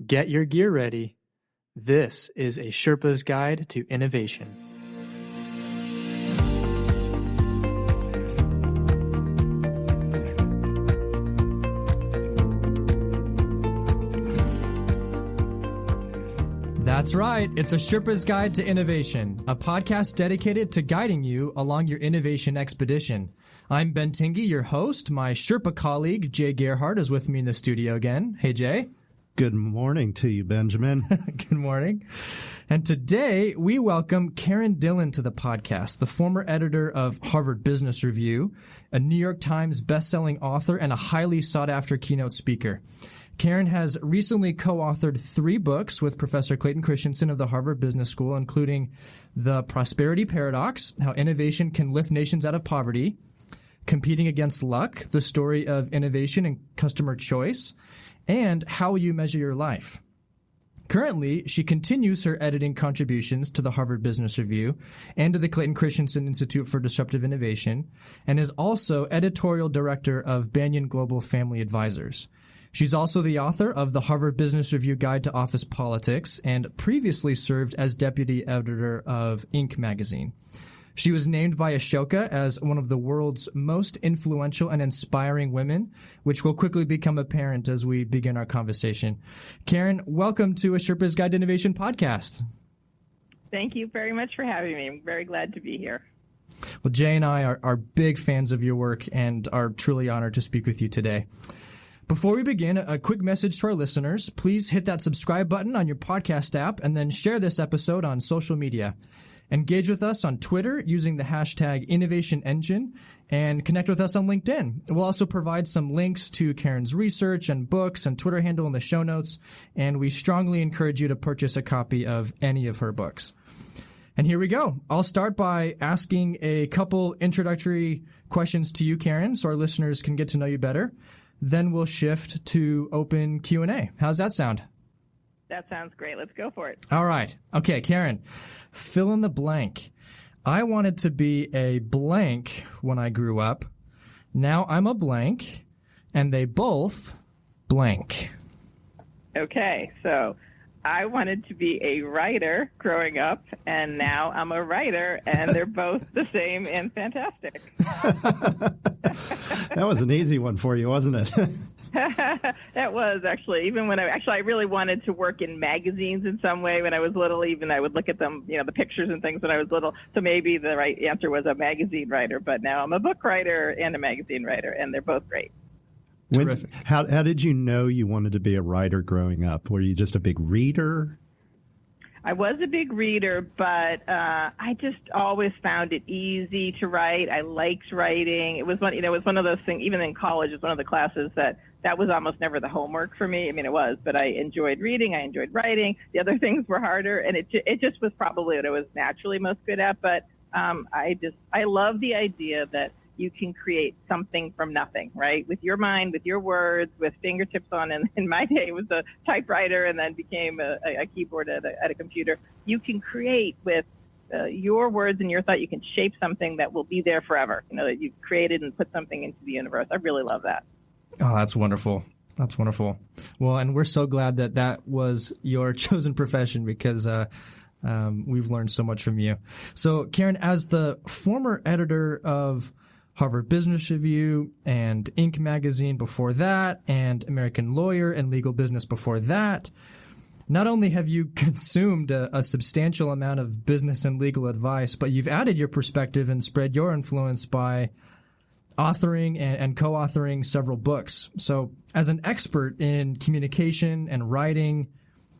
Get your gear ready. This is a Sherpa's Guide to Innovation. That's right. It's a Sherpa's Guide to Innovation, a podcast dedicated to guiding you along your innovation expedition. I'm Ben Tingy, your host. My Sherpa colleague, Jay Gerhardt, is with me in the studio again. Hey, Jay. Good morning to you, Benjamin. Good morning. And today we welcome Karen Dillon to the podcast, the former editor of Harvard Business Review, a New York Times bestselling author, and a highly sought-after keynote speaker. Karen has recently co-authored 3 books with Professor Clay Christensen of the Harvard Business School, including The Prosperity Paradox, How Innovation Can Lift Nations Out of Poverty, Competing Against Luck, The Story of Innovation and Customer Choice, and How You Measure Your Life. Currently, she continues her editing contributions to the Harvard Business Review and to the Clay Christensen Institute for Disruptive Innovation, and is also editorial director of BanyanGlobal Family Advisors. She's also the author of the Harvard Business Review Guide to Office Politics and previously served as deputy editor of Inc. magazine. She was named by Ashoka as one of the world's most influential and inspiring women, which will quickly become apparent as we begin our conversation. Karen, welcome to a Sherpa's Guide to Innovation podcast. Thank you very much for having me. I'm very glad to be here. Well, Jay and I are big fans of your work and are truly honored to speak with you today. Before we begin, a quick message to our listeners. Please hit that subscribe button on your podcast app and then share this episode on social media. Engage with us on Twitter using the hashtag InnovationEngine and connect with us on LinkedIn. We'll also provide some links to Karen's research and books and Twitter handle in the show notes, and we strongly encourage you to purchase a copy of any of her books. And here we go. I'll start by asking a couple introductory questions to you, Karen, so our listeners can get to know you better. Then we'll shift to open Q&A. How's that sound? That sounds great. Let's go for it. All right. Okay, Karen, fill in the blank. I wanted to be a blank when I grew up. Now I'm a blank, and they both blank. Okay, so I wanted to be a writer growing up, and now I'm a writer, and they're both the same and fantastic. That was an easy one for you, wasn't it? That was actually, even when I really wanted to work in magazines in some way when I was little. Even I would look at them, the pictures and things when I was little. So maybe the right answer was a magazine writer, but now I'm a book writer and a magazine writer, and they're both great. How did you know you wanted to be a writer growing up? Were you just a big reader? I was a big reader, but I just always found it easy to write. I liked writing. It was one of those things. Even in college, it was one of the classes that was almost never the homework for me. I mean, it was, but I enjoyed reading. I enjoyed writing. The other things were harder, and it just was probably what I was naturally most good at. But I love the idea that you can create something from nothing, right? With your mind, with your words, with fingertips on. And in my day, it was a typewriter and then became a keyboard at a computer. You can create with your words and your thought. You can shape something that will be there forever. That you've created and put something into the universe. I really love that. Oh, that's wonderful. That's wonderful. Well, and we're so glad that was your chosen profession because we've learned so much from you. So, Karen, as the former editor of Harvard Business Review and Inc. magazine before that, and American Lawyer and Legal Business before that, not only have you consumed a substantial amount of business and legal advice, but you've added your perspective and spread your influence by authoring and co-authoring several books. So as an expert in communication and writing,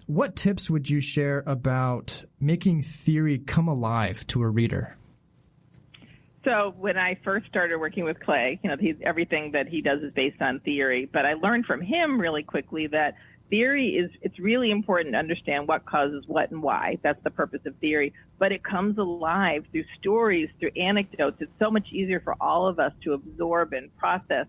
what tips would you share about making theory come alive to a reader? So when I first started working with Clay, everything that he does is based on theory, but I learned from him really quickly that it's really important to understand what causes what and why. That's the purpose of theory, but it comes alive through stories, through anecdotes. It's so much easier for all of us to absorb and process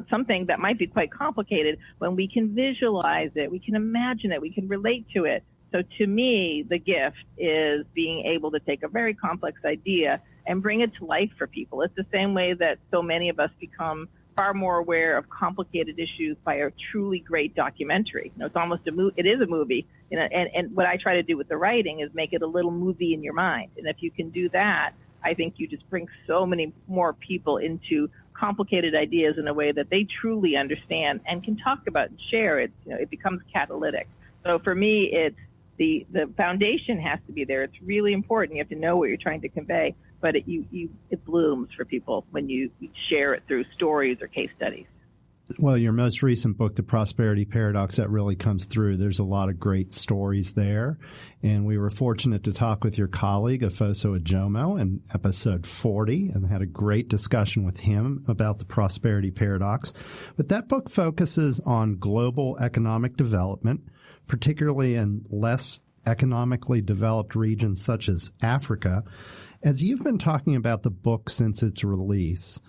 something that might be quite complicated when we can visualize it, we can imagine it, we can relate to it. So to me, the gift is being able to take a very complex idea and bring it to life for people. It's the same way that so many of us become far more aware of complicated issues by a truly great documentary. It's almost it is a movie, and what I try to do with the writing is make it a little movie in your mind. And if you can do that, I think you just bring so many more people into complicated ideas in a way that they truly understand and can talk about and share. It becomes catalytic. So for me, it's the foundation has to be there. It's really important. You have to know what you're trying to convey, but it blooms for people when you share it through stories or case studies. Well, your most recent book, The Prosperity Paradox, that really comes through. There's a lot of great stories there. And we were fortunate to talk with your colleague, Efosa Ojomo, in episode 40, and had a great discussion with him about the prosperity paradox. But that book focuses on global economic development, particularly in less economically developed regions such as Africa. As you've been talking about the book since its release,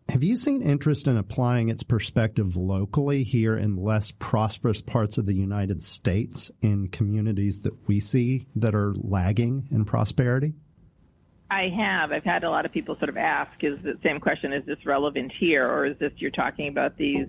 have you seen interest in applying its perspective locally here in less prosperous parts of the United States in communities that we see that are lagging in prosperity? I have. I've had a lot of people sort of ask, is the same question, is this relevant here? Or is this, you're talking about these,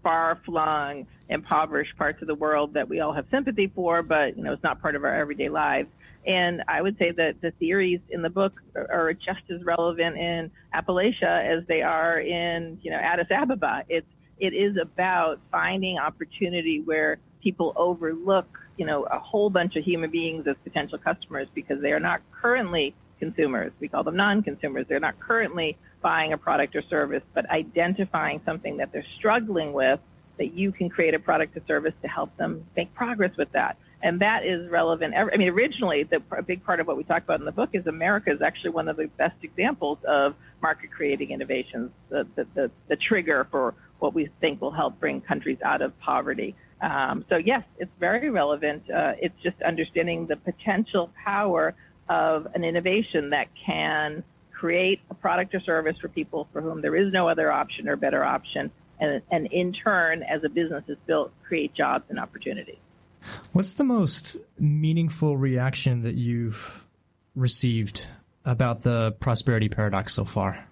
far-flung, impoverished parts of the world that we all have sympathy for, but, it's not part of our everyday lives. And I would say that the theories in the book are just as relevant in Appalachia as they are in, Addis Ababa. It is about finding opportunity where people overlook, a whole bunch of human beings as potential customers because they are not currently consumers. We call them non-consumers. They're not currently buying a product or service, but identifying something that they're struggling with, that you can create a product or service to help them make progress with that. And that is relevant. Originally, a big part of what we talk about in the book is America is actually one of the best examples of market-creating innovations, the trigger for what we think will help bring countries out of poverty. So, yes, it's very relevant. It's just understanding the potential power of an innovation that can create a product or service for people for whom there is no other option or better option, and in turn, as a business is built, create jobs and opportunities. What's the most meaningful reaction that you've received about the prosperity paradox so far?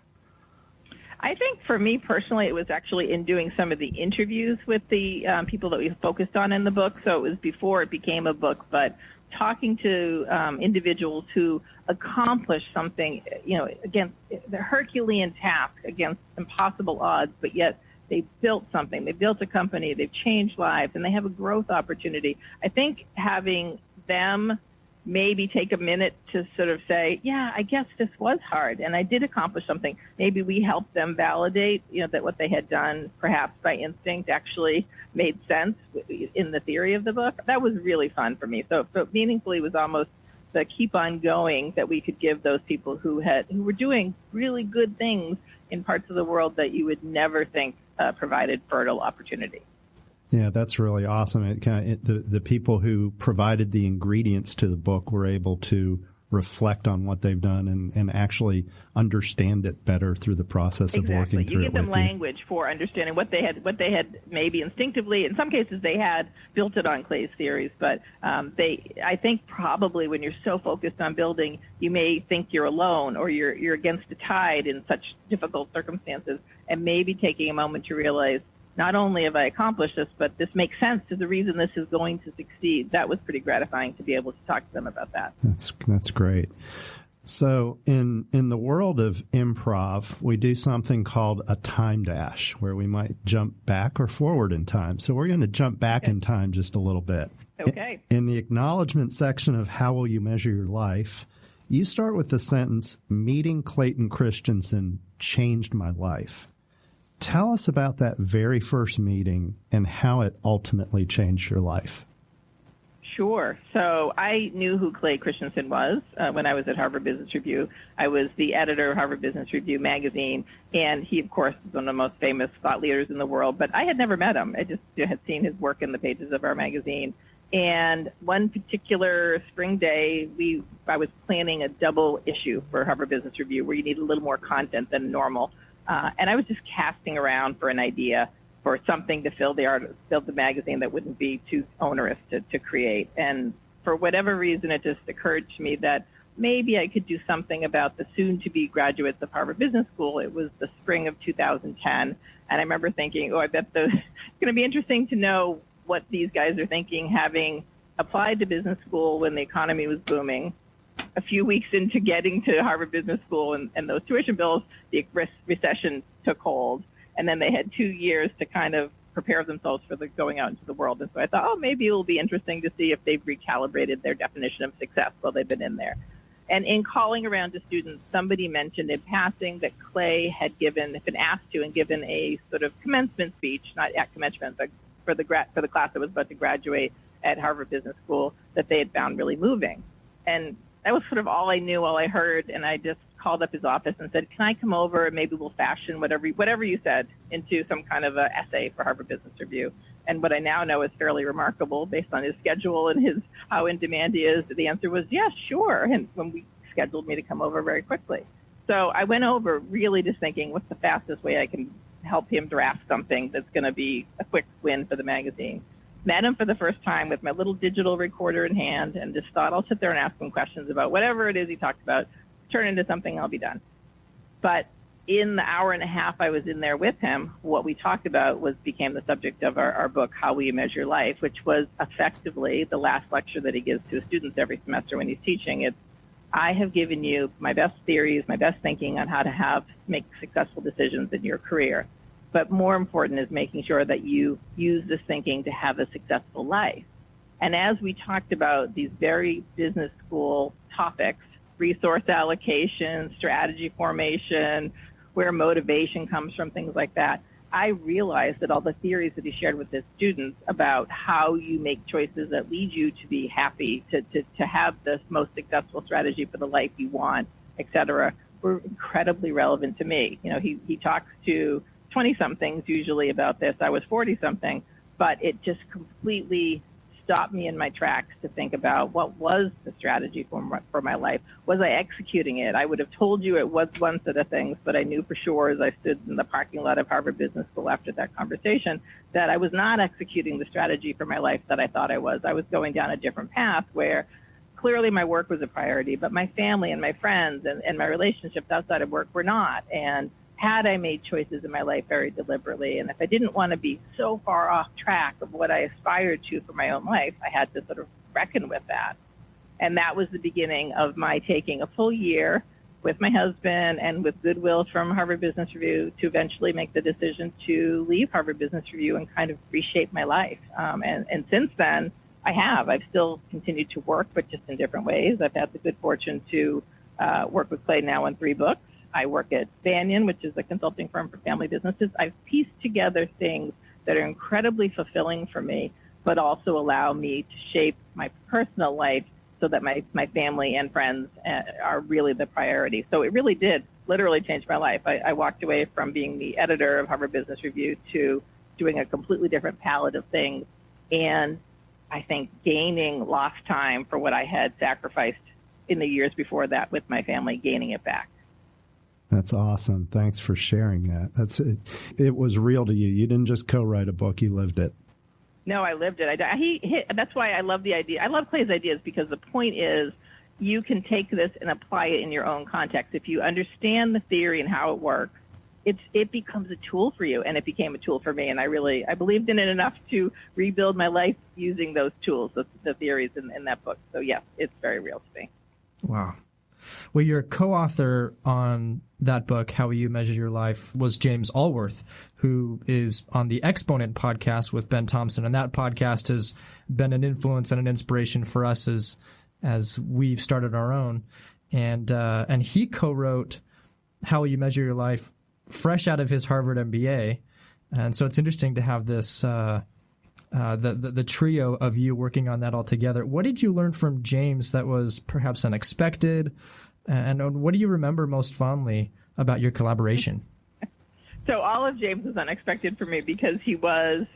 I think for me personally, it was actually in doing some of the interviews with the people that we focused on in the book. So it was before it became a book, but talking to individuals who accomplished something, against the Herculean task, against impossible odds, but yet they built something. They built a company. They've changed lives, and they have a growth opportunity. I think having them maybe take a minute to sort of say, yeah, I guess this was hard, and I did accomplish something. Maybe we helped them validate, that what they had done, perhaps by instinct, actually made sense in the theory of the book. That was really fun for me. So meaningfully was almost the keep on going that we could give those people who were doing really good things in parts of the world that you would never think provided fertile opportunity. Yeah, that's really awesome. The people who provided the ingredients to the book were able to reflect on what they've done and actually understand it better through the process of working through it. You give them language for understanding what they had maybe instinctively. In some cases, they had built it on Clay's theories, but I think probably when you're so focused on building, you may think you're alone or you're against the tide in such difficult circumstances, and maybe taking a moment to realize, not only have I accomplished this, but this makes sense to the reason this is going to succeed. That was pretty gratifying to be able to talk to them about that. That's great. So in the world of improv, we do something called a time dash, where we might jump back or forward in time. So we're going to jump back in time just a little bit. Okay. In the acknowledgement section of How Will You Measure Your Life, you start with the sentence, "Meeting Clayton Christensen changed my life." Tell us about that very first meeting and how it ultimately changed your life. Sure. So I knew who Clay Christensen was when I was at Harvard Business Review. I was the editor of Harvard Business Review magazine, and he, of course, is one of the most famous thought leaders in the world, but I had never met him. I just had seen his work in the pages of our magazine. And one particular spring day, I was planning a double issue for Harvard Business Review where you need a little more content than normal. And I was just casting around for an idea for something to fill the magazine that wouldn't be too onerous to create. And for whatever reason, it just occurred to me that maybe I could do something about the soon-to-be graduates of Harvard Business School. It was the spring of 2010. And I remember thinking, I bet it's going to be interesting to know what these guys are thinking, having applied to business school when the economy was booming. A few weeks into getting to Harvard Business School and those tuition bills, the recession took hold. And then they had 2 years to kind of prepare themselves for the going out into the world. And so I thought, maybe it'll be interesting to see if they've recalibrated their definition of success while they've been in there. And in calling around to students, somebody mentioned in passing that Clay had been asked to and given a sort of commencement speech, not at commencement, but for the class that was about to graduate at Harvard Business School, that they had found really moving. And that was sort of all I knew, all I heard, and I just called up his office and said, can I come over and maybe we'll fashion whatever you said into some kind of a essay for Harvard Business Review. And what I now know is fairly remarkable based on his schedule and how in demand he is. The answer was, yes, sure. And when we scheduled me to come over very quickly. So I went over really just thinking, what's the fastest way I can help him draft something that's going to be a quick win for the magazine. Met him for the first time with my little digital recorder in hand and just thought I'll sit there and ask him questions about whatever it is he talked about, turn into something, I'll be done. But in the hour and a half I was in there with him, what we talked about became the subject of our book, How Will You Measure Life, which was effectively the last lecture that he gives to his students every semester when he's teaching. It's, I have given you my best theories, my best thinking on how to make successful decisions in your career. But more important is making sure that you use this thinking to have a successful life. And as we talked about these very business school topics, resource allocation, strategy formation, where motivation comes from, things like that, I realized that all the theories that he shared with his students about how you make choices that lead you to be happy, to have the most successful strategy for the life you want, et cetera, were incredibly relevant to me. He talks to 20-somethings usually about this. I was 40-something, but it just completely stopped me in my tracks to think about what was the strategy for my life. Was I executing it? I would have told you it was one set of things, but I knew for sure as I stood in the parking lot of Harvard Business School after that conversation that I was not executing the strategy for my life that I thought I was. I was going down a different path where clearly my work was a priority, but my family and my friends and my relationships outside of work were not. And had I made choices in my life very deliberately, and if I didn't want to be so far off track of what I aspired to for my own life, I had to sort of reckon with that. And that was the beginning of my taking a full year with my husband and with goodwill from Harvard Business Review to eventually make the decision to leave Harvard Business Review and kind of reshape my life. And since then, I've still continued to work, but just in different ways. I've had the good fortune to work with Clay now on 3 books. I work at Banyan, which is a consulting firm for family businesses. I've pieced together things that are incredibly fulfilling for me, but also allow me to shape my personal life so that my family and friends are really the priority. So it really did literally change my life. I walked away from being the editor of Harvard Business Review to doing a completely different palette of things. And I think gaining lost time for what I had sacrificed in the years before that with my family, gaining it back. That's awesome. Thanks for sharing that. It was real to you. You didn't just co-write a book. You lived it. No, I lived it. That's why I love the idea. I love Clay's ideas because the point is you can take this and apply it in your own context. If you understand the theory and how it works, it becomes a tool for you. And it became a tool for me. And I believed in it enough to rebuild my life using those tools, the theories in that book. So yes, it's very real to me. Wow. Well, your co-author on that book, How Will You Measure Your Life, was James Allworth, who is on the Exponent podcast with Ben Thompson. And that podcast has been an influence and an inspiration for us as we've started our own. And he co-wrote How Will You Measure Your Life fresh out of his Harvard MBA. And so it's interesting to have this the trio of you working on that all together. What did you learn from James that was perhaps unexpected? And what do you remember most fondly about your collaboration? So all of James was unexpected for me because he was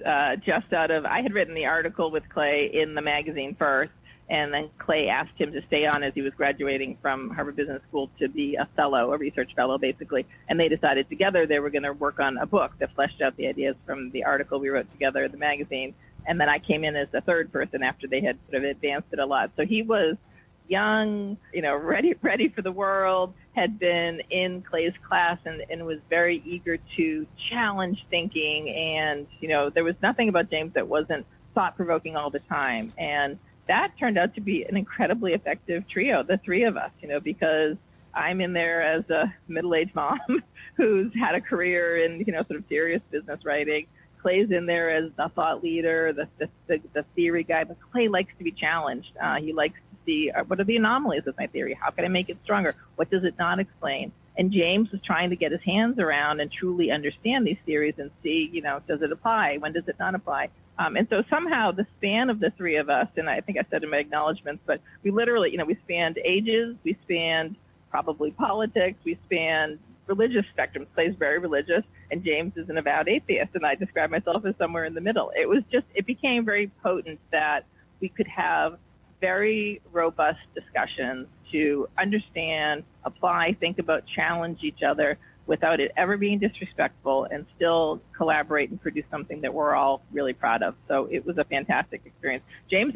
just I had written the article with Clay in the magazine first, and then Clay asked him to stay on as he was graduating from Harvard Business School to be a fellow, a research fellow, basically. And they decided together they were going to work on a book that fleshed out the ideas from the article we wrote together in the magazine. And then I came in as the third person after they had sort of advanced it a lot. So he was young, ready for the world, had been in Clay's class and was very eager to challenge thinking. And, there was nothing about James that wasn't thought-provoking all the time. And that turned out to be an incredibly effective trio, the three of us, because I'm in there as a middle-aged mom who's had a career in, sort of serious business writing. Clay's in there as the thought leader, the theory guy, but Clay likes to be challenged. He likes to see what are the anomalies of my theory? How can I make it stronger? What does it not explain? And James was trying to get his hands around and truly understand these theories and see, does it apply? When does it not apply? And so somehow the span of the three of us, and I think I said in my acknowledgments, but we literally, we spanned ages, we spanned probably politics, we spanned religious spectrums. Clay's very religious, and James is an avowed atheist, and I describe myself as somewhere in the middle. It became very potent that we could have very robust discussions to understand, apply, think about, challenge each other without it ever being disrespectful, and still collaborate and produce something that we're all really proud of. So it was a fantastic experience. James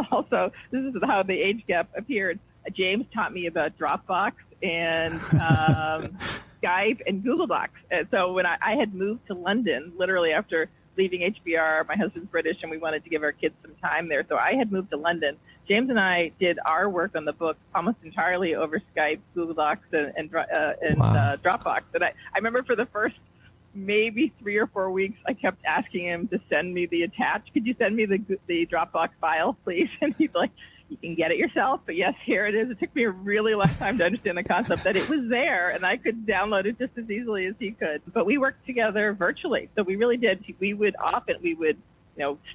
also, this is how the age gap appeared. James taught me about Dropbox and Skype and Google Docs. And so when I had moved to London, literally after leaving HBR, my husband's British, and we wanted to give our kids some time there. So I had moved to London. James and I did our work on the book almost entirely over Skype, Google Docs, and Dropbox. And I remember for the first maybe 3 or 4 weeks, I kept asking him to send me the attached. Could you send me the Dropbox file, please? And he's like, you can get it yourself, but yes, here it is. It took me a really long time to understand the concept that it was there, and I could download it just as easily as he could. But we worked together virtually, so we really did. We would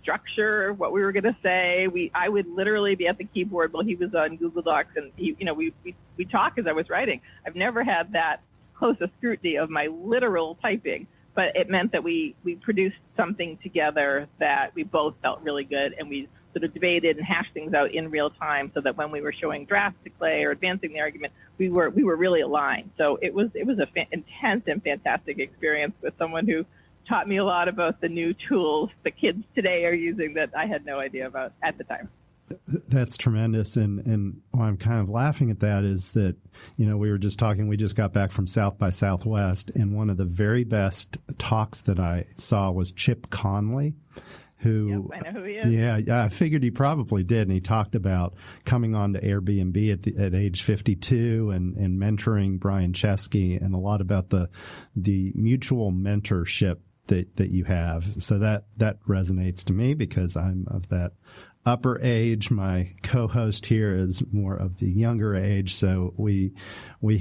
structure what we were going to say. I would literally be at the keyboard while he was on Google Docs, and we talk as I was writing. I've never had that close a scrutiny of my literal typing, but it meant that we produced something together that we both felt really good, and we sort of debated and hashed things out in real time, so that when we were showing drafts to Clay or advancing the argument, we were really aligned. So it was intense and fantastic experience with someone who taught me a lot about the new tools the kids today are using that I had no idea about at the time. That's tremendous. And why I'm kind of laughing at that is that, we were just talking, we just got back from South by Southwest, and one of the very best talks that I saw was Chip Conley, who, yep, I know who he is. Yeah, I figured he probably did. And he talked about coming on to Airbnb at age 52 and mentoring Brian Chesky, and a lot about the mutual mentorship that you have. So that resonates to me because I'm of that upper age. My co-host here is more of the younger age, so we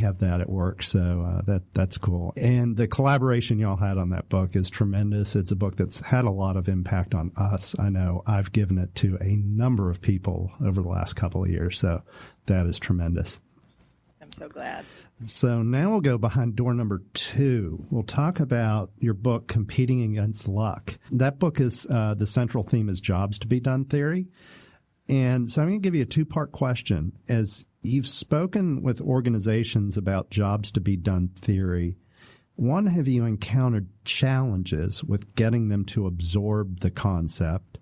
have that at work. So that's cool. And the collaboration y'all had on that book is tremendous. It's a book that's had a lot of impact on us. I know I've given it to a number of people over the last couple of years, so that is tremendous. I'm so glad. So now we'll go behind door number 2. We'll talk about your book, Competing Against Luck. That book is the central theme is jobs to be done theory. And so I'm going to give you a 2-part question. As you've spoken with organizations about jobs to be done theory, one, have you encountered challenges with getting them to absorb the concept?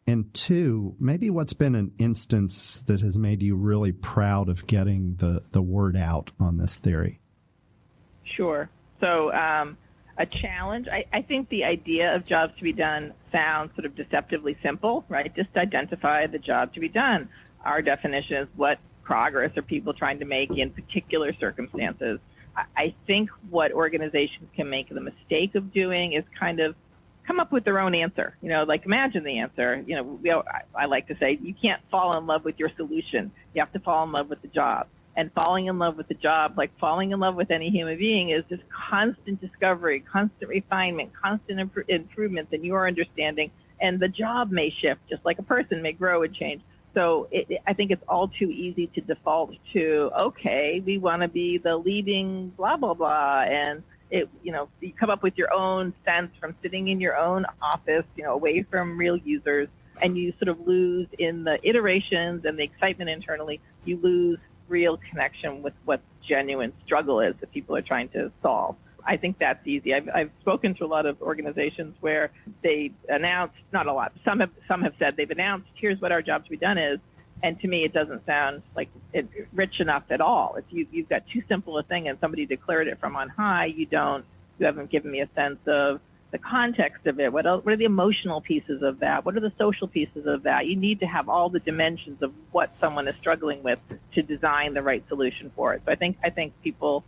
And 2, maybe what's been an instance that has made you really proud of getting the word out on this theory? Sure. So a challenge, I think the idea of jobs to be done sounds sort of deceptively simple, right? Just identify the job to be done. Our definition is what progress are people trying to make in particular circumstances. I think what organizations can make the mistake of doing is kind of come up with their own answer, like imagine the answer. I like to say you can't fall in love with your solution. You have to fall in love with the job. And falling in love with the job, like falling in love with any human being, is this constant discovery, constant refinement, constant improvements in your understanding. And the job may shift, just like a person may grow and change. So I think it's all too easy to default to, okay, we want to be the leading blah, blah, blah. And you come up with your own sense from sitting in your own office, away from real users, and you sort of lose in the iterations and the excitement internally. You lose real connection with what genuine struggle is that people are trying to solve. I think that's easy. I've spoken to a lot of organizations where they announced, not a lot, some have said they've announced, here's what our job to be done is, And to me, it doesn't sound like it rich enough at all. If you've got too simple a thing and somebody declared it from on high, you haven't given me a sense of the context of it. What are the emotional pieces of that? What are the social pieces of that? You need to have all the dimensions of what someone is struggling with to design the right solution for it. So I think people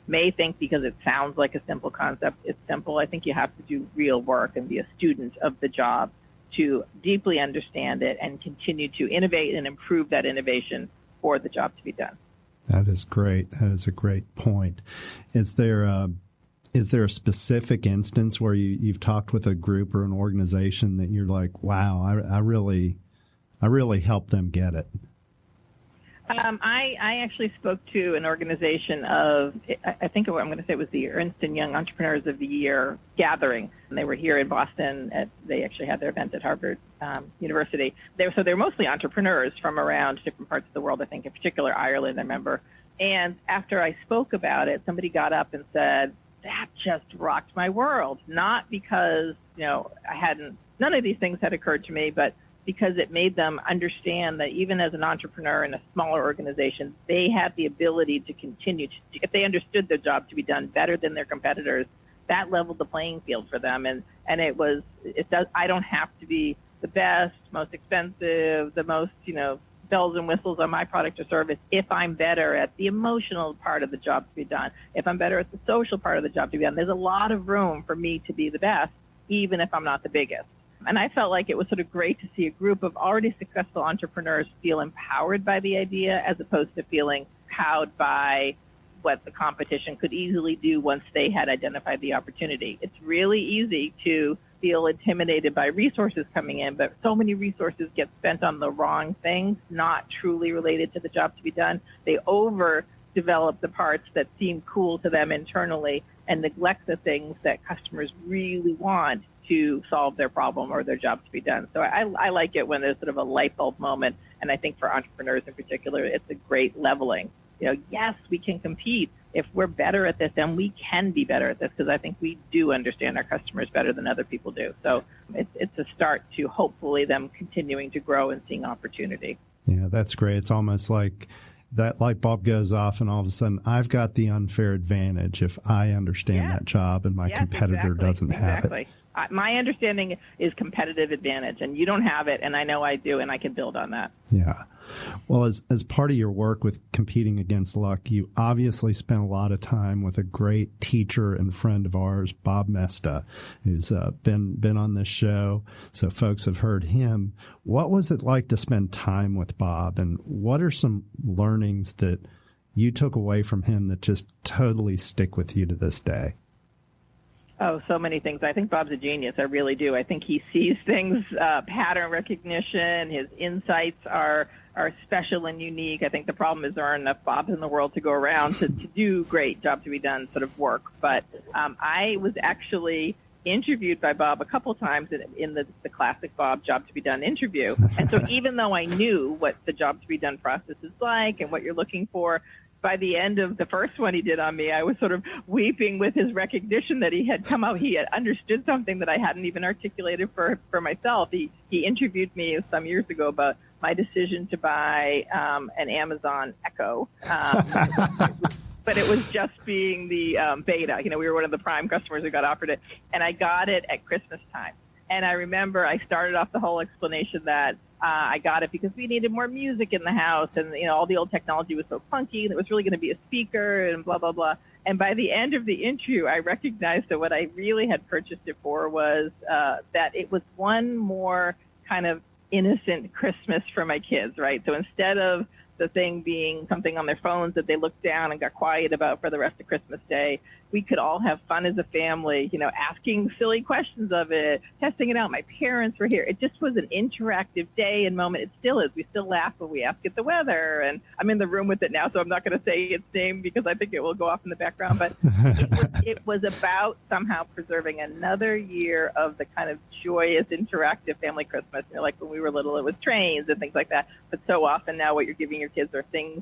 may think because it sounds like a simple concept, it's simple. I think you have to do real work and be a student of the job to deeply understand it and continue to innovate and improve that innovation for the job to be done. That is great. That is a great point. Is there a specific instance where you've talked with a group or an organization that you're like, wow, I really helped them get it? I actually spoke to an organization of, I think I'm going to say it was the Ernst & Young Entrepreneurs of the Year gathering. And they were here in Boston. They actually had their event at Harvard University. They're mostly entrepreneurs from around different parts of the world, I think, in particular Ireland, I remember. And after I spoke about it, somebody got up and said, that just rocked my world. Not because, none of these things had occurred to me, but because it made them understand that even as an entrepreneur in a smaller organization, they had the ability to continue to, if they understood their job to be done better than their competitors, that leveled the playing field for them. And I don't have to be the best, most expensive, the most, bells and whistles on my product or service if I'm better at the emotional part of the job to be done, if I'm better at the social part of the job to be done. There's a lot of room for me to be the best, even if I'm not the biggest. And I felt like it was sort of great to see a group of already successful entrepreneurs feel empowered by the idea as opposed to feeling cowed by what the competition could easily do once they had identified the opportunity. It's really easy to feel intimidated by resources coming in, but so many resources get spent on the wrong things, not truly related to the job to be done. They overdevelop the parts that seem cool to them internally and neglect the things that customers really want to solve their problem or their job to be done. So I like it when there's sort of a light bulb moment, and I think for entrepreneurs in particular, it's a great leveling. Yes, we can compete. If we're better at this, then we can be better at this because I think we do understand our customers better than other people do. So it's a start to hopefully them continuing to grow and seeing opportunity. Yeah, that's great. It's almost like that light bulb goes off and all of a sudden I've got the unfair advantage if I understand that job and my competitor doesn't have it. My understanding is competitive advantage, and you don't have it, and I know I do, and I can build on that. Yeah. Well, as part of your work with competing against luck, you obviously spent a lot of time with a great teacher and friend of ours, Bob Moesta, who's been on this show, so folks have heard him. What was it like to spend time with Bob, and what are some learnings that you took away from him that just totally stick with you to this day? Oh, so many things. I think Bob's a genius. I really do. I think he sees things, pattern recognition. His insights are special and unique. I think the problem is there aren't enough Bobs in the world to go around to do great job to be done sort of work. But I was actually interviewed by Bob a couple times in the classic Bob job to be done interview. And so even though I knew what the job to be done process is like and what you're looking for, by the end of the first one he did on me, I was sort of weeping with his recognition that he had come out. He had understood something that I hadn't even articulated for myself. He interviewed me some years ago about my decision to buy an Amazon Echo. But it was just being the beta. We were one of the prime customers who got offered it. And I got it at Christmas time. And I remember I started off the whole explanation that I got it because we needed more music in the house, and all the old technology was so clunky, and it was really going to be a speaker and blah, blah, blah. And by the end of the interview, I recognized that what I really had purchased it for was that it was one more kind of innocent Christmas for my kids, right? So instead of the thing being something on their phones that they looked down and got quiet about for the rest of Christmas Day, we could all have fun as a family, asking silly questions of it, testing it out. My parents were here. It just was an interactive day and moment. It still is. We still laugh when we ask it the weather. And I'm in the room with it now, so I'm not going to say its name because I think it will go off in the background. But it was about somehow preserving another year of the kind of joyous, interactive family Christmas. Like when we were little, it was trains and things like that. But so often now what you're giving your kids are things,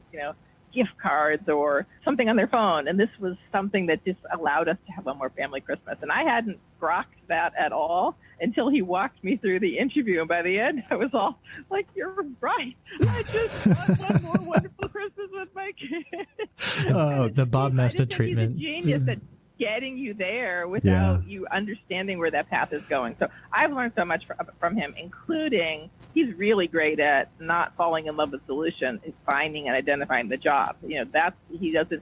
gift cards or something on their phone. And this was something that just allowed us to have a more family Christmas. And I hadn't grokked that at all until he walked me through the interview. And by the end, I was all like, you're right. I just want one more wonderful Christmas with my kids. Oh, the Bob Moesta treatment. He's a genius at getting you there without you understanding where that path is going. So I've learned so much from him, including he's really great at not falling in love with solution, is finding and identifying the job. He doesn't,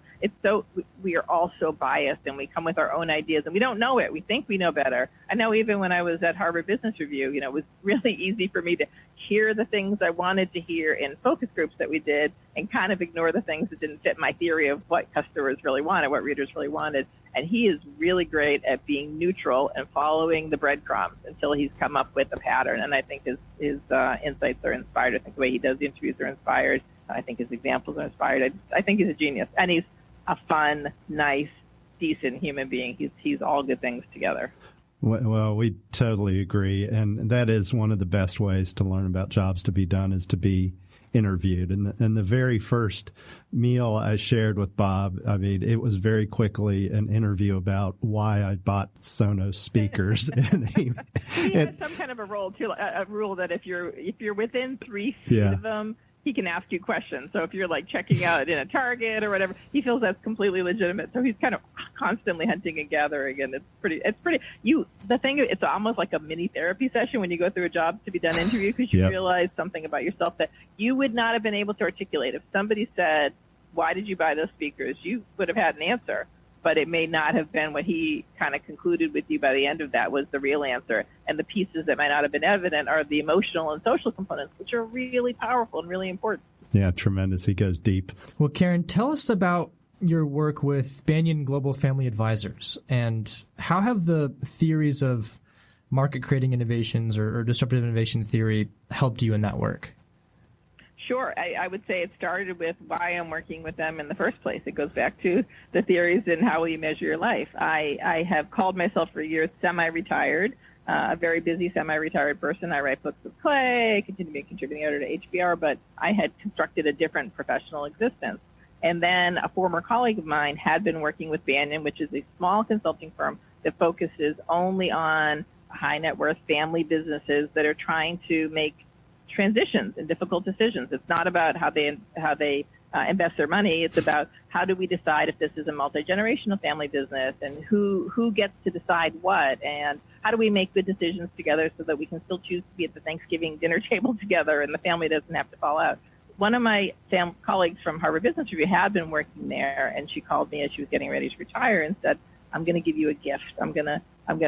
we are all so biased and we come with our own ideas and we don't know it. We think we know better. I know even when I was at Harvard Business Review, it was really easy for me to hear the things I wanted to hear in focus groups that we did and kind of ignore the things that didn't fit my theory of what customers really wanted, what readers really wanted. And he is really great at being neutral and following the breadcrumbs until he's come up with a pattern. And I think his insights are inspired. I think the way he does the interviews are inspired. I think his examples are inspired. I think he's a genius. And he's a fun, nice, decent human being. He's all good things together. Well, we totally agree. And that is one of the best ways to learn about jobs to be done is to be interviewed. And the very first meal I shared with Bob, I mean, it was very quickly an interview about why I bought Sonos speakers. And he has some kind of a rule that if you're within 3 feet of them, he can ask you questions. So if you're like checking out in a Target or whatever, he feels that's completely legitimate. So he's kind of constantly hunting and gathering, and it's almost like a mini therapy session when you go through a job to be done interview, because you realize something about yourself that you would not have been able to articulate. If somebody said, why did you buy those speakers? You would have had an answer, but it may not have been what he kind of concluded with you by the end of that was the real answer. And the pieces that might not have been evident are the emotional and social components, which are really powerful and really important. Yeah, tremendous. He goes deep. Well, Karen, tell us about your work with BanyanGlobal Family Advisors, and how have the theories of market creating innovations or disruptive innovation theory helped you in that work? Sure. I would say it started with why I'm working with them in the first place. It goes back to the theories and how will you measure your life. I have called myself for years semi-retired, a very busy semi-retired person. I write books with Clay, continue to be a contributing editor to HBR, but I had constructed a different professional existence. And then a former colleague of mine had been working with Banyan, which is a small consulting firm that focuses only on high net worth family businesses that are trying to make transitions and difficult decisions. It's not about how they invest their money. It's about how do we decide if this is a multi-generational family business and who gets to decide what, and how do we make good decisions together so that we can still choose to be at the Thanksgiving dinner table together and the family doesn't have to fall out. One of my colleagues from Harvard Business Review had been working there, and she called me as she was getting ready to retire and said, I'm going to give you a gift. I'm going to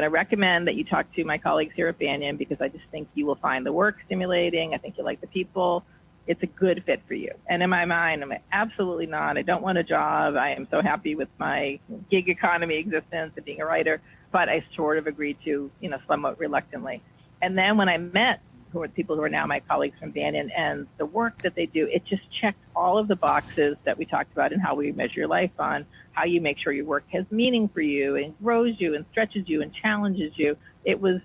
recommend that you talk to my colleagues here at Banyan because I just think you will find the work stimulating. I think you like the people. It's a good fit for you. And in my mind, I'm like, absolutely not. I don't want a job. I am so happy with my gig economy existence and being a writer. But I sort of agreed to, somewhat reluctantly. And then when I met people who are now my colleagues from Banyan and the work that they do, it just checked all of the boxes that we talked about and how we measure your life on, how you make sure your work has meaning for you and grows you and stretches you and challenges you. It was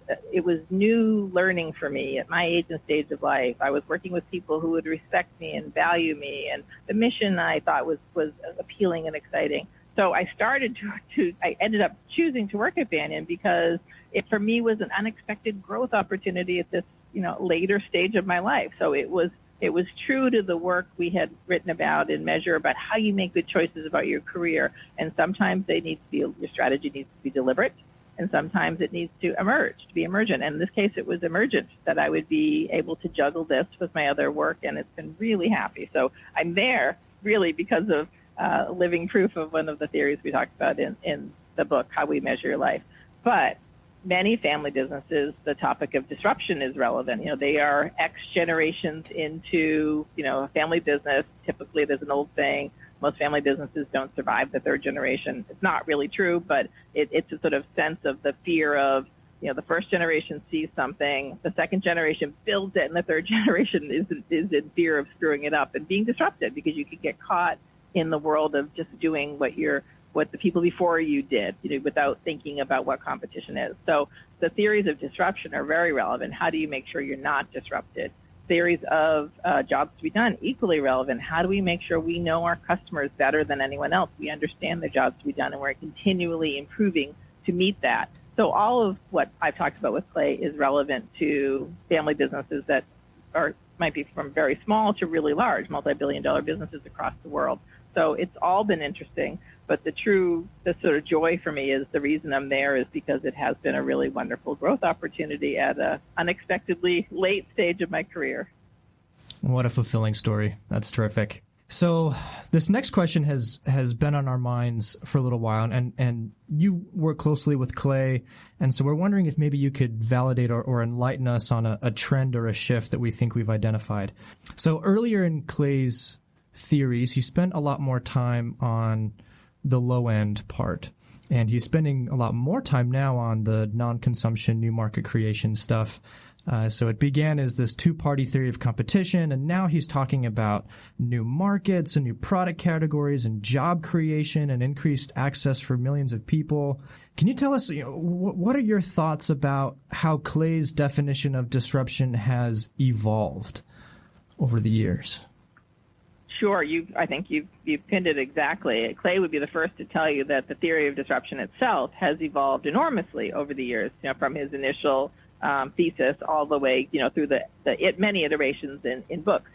new learning for me at my age and stage of life. I was working with people who would respect me and value me, and the mission I thought was appealing and exciting. So I I ended up choosing to work at Banyan because it for me was an unexpected growth opportunity at this later stage of my life. So it was true to the work we had written about and measure about how you make good choices about your career. And sometimes your strategy needs to be deliberate, and sometimes it needs to be emergent. And in this case, it was emergent that I would be able to juggle this with my other work, and it's been really happy. So I'm there really because of living proof of one of the theories we talked about in the book, How We Measure Your Life. But many family businesses, the topic of disruption is relevant. They are X generations into, a family business. Typically, there's an old saying, most family businesses don't survive the third generation. It's not really true, but it's a sort of sense of the fear of, the first generation sees something, the second generation builds it, and the third generation is in fear of screwing it up and being disrupted because you could get caught in the world of just doing what the people before you did, without thinking about what competition is. So the theories of disruption are very relevant. How do you make sure you're not disrupted? Theories of jobs to be done, equally relevant. How do we make sure we know our customers better than anyone else? We understand the jobs to be done, and we're continually improving to meet that. So all of what I've talked about with Clay is relevant to family businesses that might be from very small to really large, multi-billion-dollar businesses across the world. So it's all been interesting. But the sort of joy for me is the reason I'm there is because it has been a really wonderful growth opportunity at an unexpectedly late stage of my career. What a fulfilling story. That's terrific. So this next question has been on our minds for a little while, and you work closely with Clay, and so we're wondering if maybe you could validate or enlighten us on a trend or a shift that we think we've identified. So earlier in Clay's theories, he spent a lot more time on the low-end part, and he's spending a lot more time now on the non-consumption, new market creation stuff. So it began as this two-party theory of competition, and now he's talking about new markets and new product categories and job creation and increased access for millions of people. Can you tell us, what are your thoughts about how Clay's definition of disruption has evolved over the years? Sure. I think you've pinned it exactly. Clay would be the first to tell you that the theory of disruption itself has evolved enormously over the years, from his initial thesis all the way, through the many iterations in books.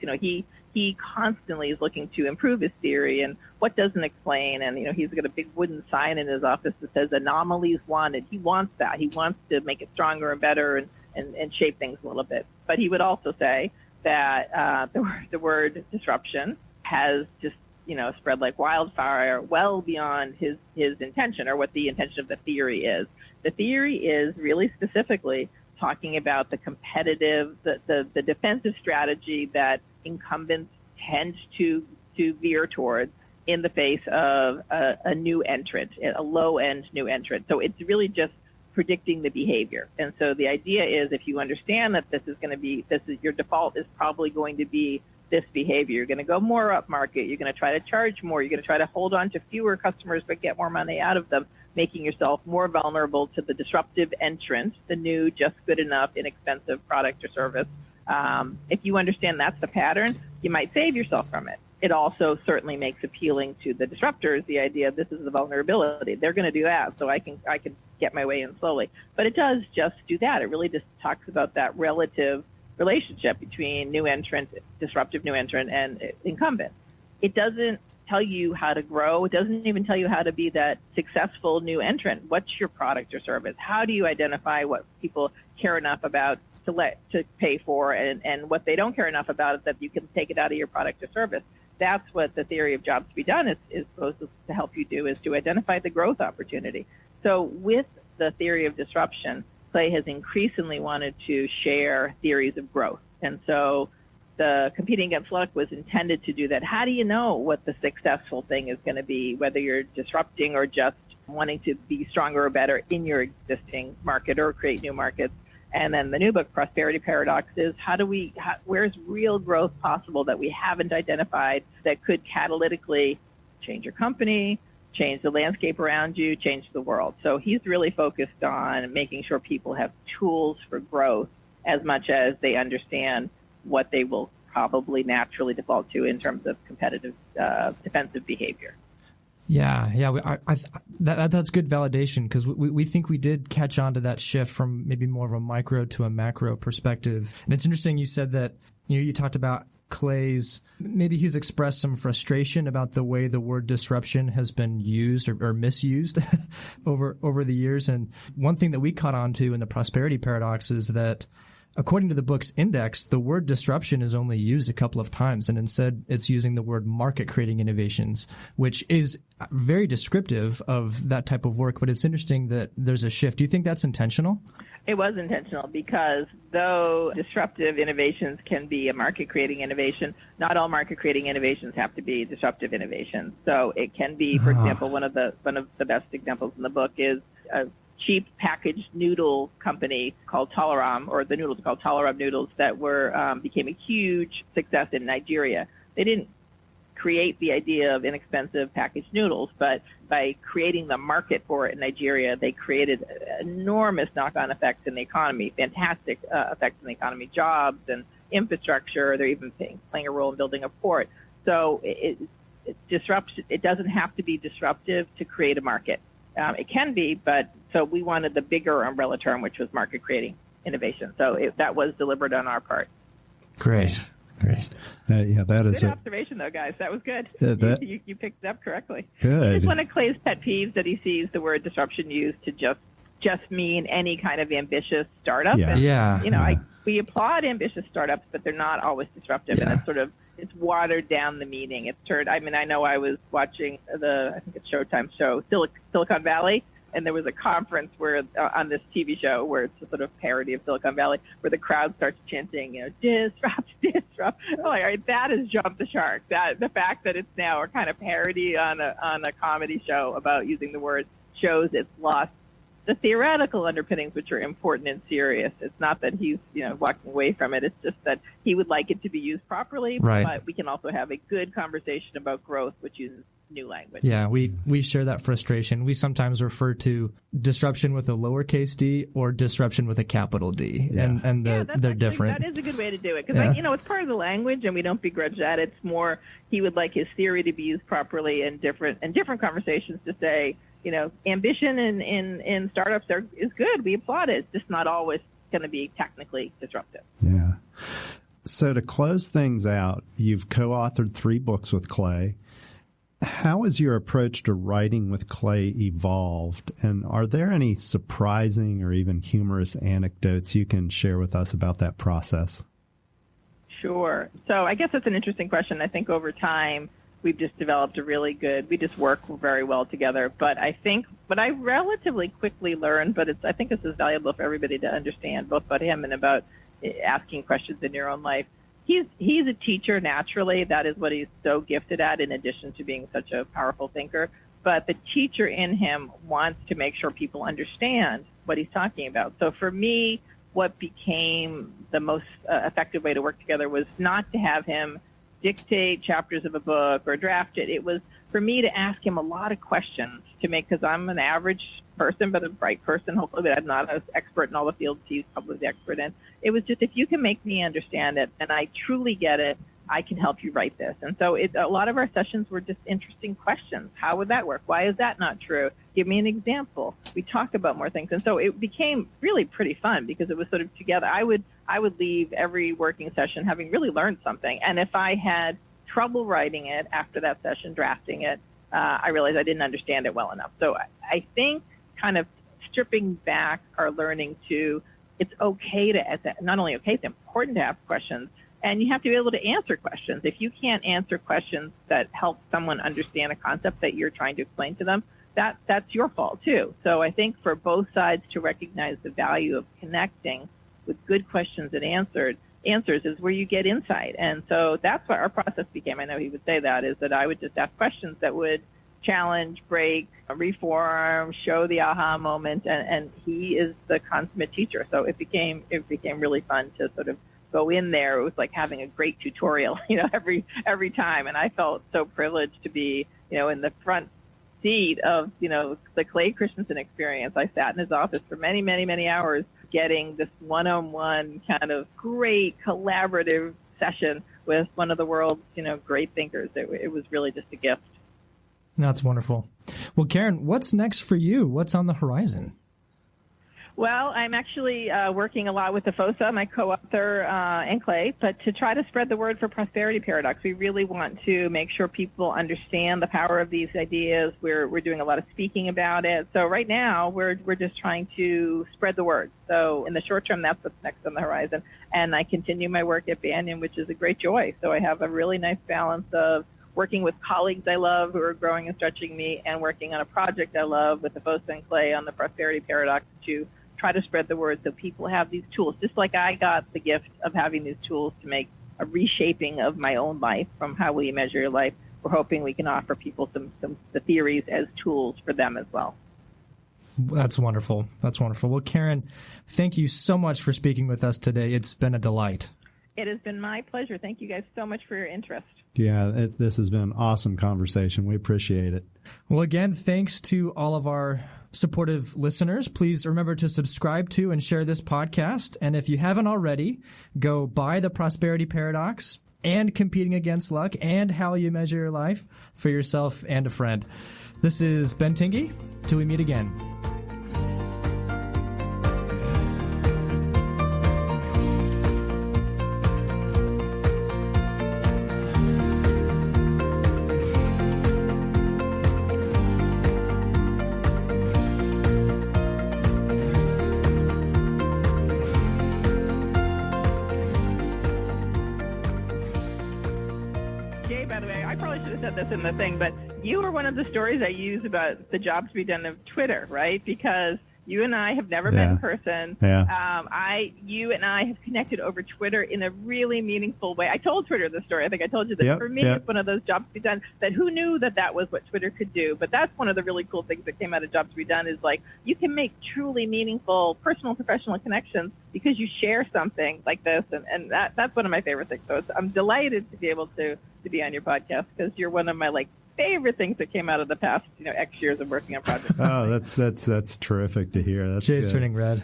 He constantly is looking to improve his theory and what doesn't explain. And, he's got a big wooden sign in his office that says anomalies wanted. He wants that. He wants to make it stronger and better and shape things a little bit. But he would also say that the word disruption has just, spread like wildfire well beyond his intention or what the intention of the theory is. The theory is really specifically talking about the competitive, the defensive strategy that incumbents tend to veer towards in the face of a new entrant, a low-end new entrant. So it's really just predicting the behavior. And so the idea is if you understand that your default is probably going to be this behavior, you're going to go more up market, you're going to try to charge more, you're going to try to hold on to fewer customers but get more money out of them, making yourself more vulnerable to the disruptive entrant, the new, just good enough, inexpensive product or service. If you understand that's the pattern, you might save yourself from it. It also certainly makes appealing to the disruptors the idea this is the vulnerability. They're going to do that, so I can get my way in slowly. But it does just do that. It really just talks about that relative relationship between new entrant, disruptive new entrant, and incumbent. It doesn't tell you how to grow. It doesn't even tell you how to be that successful new entrant. What's your product or service? How do you identify what people care enough about to pay for and what they don't care enough about it that you can take it out of your product or service? That's what the theory of jobs to be done is supposed to help you do, is to identify the growth opportunity. So with the theory of disruption, Clay has increasingly wanted to share theories of growth. And so the Competing Against Luck was intended to do that. How do you know what the successful thing is going to be, whether you're disrupting or just wanting to be stronger or better in your existing market or create new markets? And then the new book, Prosperity Paradox, is where's real growth possible that we haven't identified that could catalytically change your company, change the landscape around you, change the world. So he's really focused on making sure people have tools for growth as much as they understand what they will probably naturally default to in terms of competitive defensive behavior. Yeah. That's good validation because we think we did catch on to that shift from maybe more of a micro to a macro perspective. And it's interesting you said that, you talked about Clay's, maybe he's expressed some frustration about the way the word disruption has been used or misused over the years. And one thing that we caught on to in the Prosperity Paradox is that according to the book's index, the word disruption is only used a couple of times, and instead it's using the word market-creating innovations, which is very descriptive of that type of work. But it's interesting that there's a shift. Do you think that's intentional? It was intentional because though disruptive innovations can be a market-creating innovation, not all market-creating innovations have to be disruptive innovations. So it can be, for example, one of the best examples in the book is a cheap packaged noodle company called Tolaram, or the noodles are called Tolaram noodles, that became a huge success in Nigeria. They didn't create the idea of inexpensive packaged noodles, but by creating the market for it in Nigeria, they created enormous knock-on effects in the economy, fantastic effects in the economy, jobs and infrastructure. They're even playing a role in building a port. So it disrupts. It doesn't have to be disruptive to create a market. It can be, but so we wanted the bigger umbrella term, which was market creating innovation. So that was deliberate on our part. Great. That is good observation, though, guys. That was good. You picked it up correctly. Good. It's one of Clay's pet peeves that he sees the word disruption used to just mean any kind of ambitious startup. Yeah. And, we applaud ambitious startups, but they're not always disruptive, and it's watered down the meaning. It's turned. I mean, I know I was watching I think it's Showtime show Silicon Valley. And there was a conference where on this TV show where it's a sort of parody of Silicon Valley, where the crowd starts chanting, disrupt. Oh, all right, that has jumped the shark. That the fact that it's now a kind of parody on a comedy show about using the word shows it's lost the theoretical underpinnings, which are important and serious. It's not that he's walking away from it. It's just that he would like it to be used properly. Right. But we can also have a good conversation about growth, which uses new language. Yeah, we share that frustration. We sometimes refer to disruption with a lowercase d or disruption with a capital D, and they're different. That is a good way to do it because it's part of the language, and we don't begrudge that. It's more he would like his theory to be used properly in different conversations to say, ambition in startups is good. We applaud it. It's just not always going to be technically disruptive. Yeah. So to close things out, you've co-authored 3 books with Clay. How has your approach to writing with Clay evolved? And are there any surprising or even humorous anecdotes you can share with us about that process? Sure. So I guess that's an interesting question. I think over time, we've just developed we just work very well together. But I think what I relatively quickly learned, but I think this is valuable for everybody to understand, both about him and about asking questions in your own life. He's a teacher naturally. That is what he's so gifted at, in addition to being such a powerful thinker. But the teacher in him wants to make sure people understand what he's talking about. So for me, what became the most effective way to work together was not to have him dictate chapters of a book or draft it. It was for me to ask him a lot of questions because I'm an average person, but a bright person, hopefully, but I'm not an expert in all the fields he's probably the expert in. It was just, if you can make me understand it and I truly get it, I can help you write this. And so a lot of our sessions were just interesting questions. How would that work? Why is that not true? Give me an example. We talk about more things. And so it became really pretty fun because it was sort of together. I would leave every working session having really learned something. And if I had trouble writing it after that session, drafting it, I realized I didn't understand it well enough. So I think kind of stripping back our learning to, it's okay to, not only okay, it's important to ask questions, and you have to be able to answer questions. If you can't answer questions that help someone understand a concept that you're trying to explain to them, that's your fault too. So I think for both sides to recognize the value of connecting with good questions and answers is where you get insight. And so that's what our process became. I know he would say that, is that I would just ask questions that would challenge, break, reform, show the aha moment, and he is the consummate teacher. So it became really fun to sort of go in there. It was like having a great tutorial, every time. And I felt so privileged to be, in the front seat of, the Clay Christensen experience. I sat in his office for many, many, many hours getting this one-on-one kind of great collaborative session with one of the world's, great thinkers. It was really just a gift. That's wonderful. Well, Karen, what's next for you? What's on the horizon? Well, I'm actually working a lot with Efosa, my co-author, and Clay, but to try to spread the word for prosperity paradox. We really want to make sure people understand the power of these ideas. We're doing a lot of speaking about it. So right now, we're just trying to spread the word. So in the short term, that's what's next on the horizon. And I continue my work at Banyan, which is a great joy. So I have a really nice balance of working with colleagues I love who are growing and stretching me, and working on a project I love with Efosa and Clay on the prosperity paradox to try to spread the word so people have these tools. Just like I got the gift of having these tools to make a reshaping of my own life from how will you measure your life, we're hoping we can offer people the theories as tools for them as well. That's wonderful. That's wonderful. Well, Karen, thank you so much for speaking with us today. It's been a delight. It has been my pleasure. Thank you guys so much for your interest. Yeah, this has been an awesome conversation. We appreciate it. Well, again, thanks to all of our supportive listeners. Please remember to subscribe to and share this podcast. And if you haven't already, go buy The Prosperity Paradox and Competing Against Luck and How You Measure Your Life for yourself and a friend. This is Ben Tingey. Till we meet again. Said this in the thing, but you were one of the stories I use about the job to be done of Twitter, right? Because you and I have never met in person. You and I have connected over Twitter in a really meaningful way. I told Twitter this story. I think I told you that for me, it's one of those jobs to be done that who knew that was what Twitter could do. But that's one of the really cool things that came out of Jobs to be Done is like you can make truly meaningful personal, professional connections because you share something like this. And that's one of my favorite things. So I'm delighted to be able to be on your podcast because you're one of my favorite things that came out of the past, X years of working on projects. Oh, that's terrific to hear. That's Jay's good. turning red.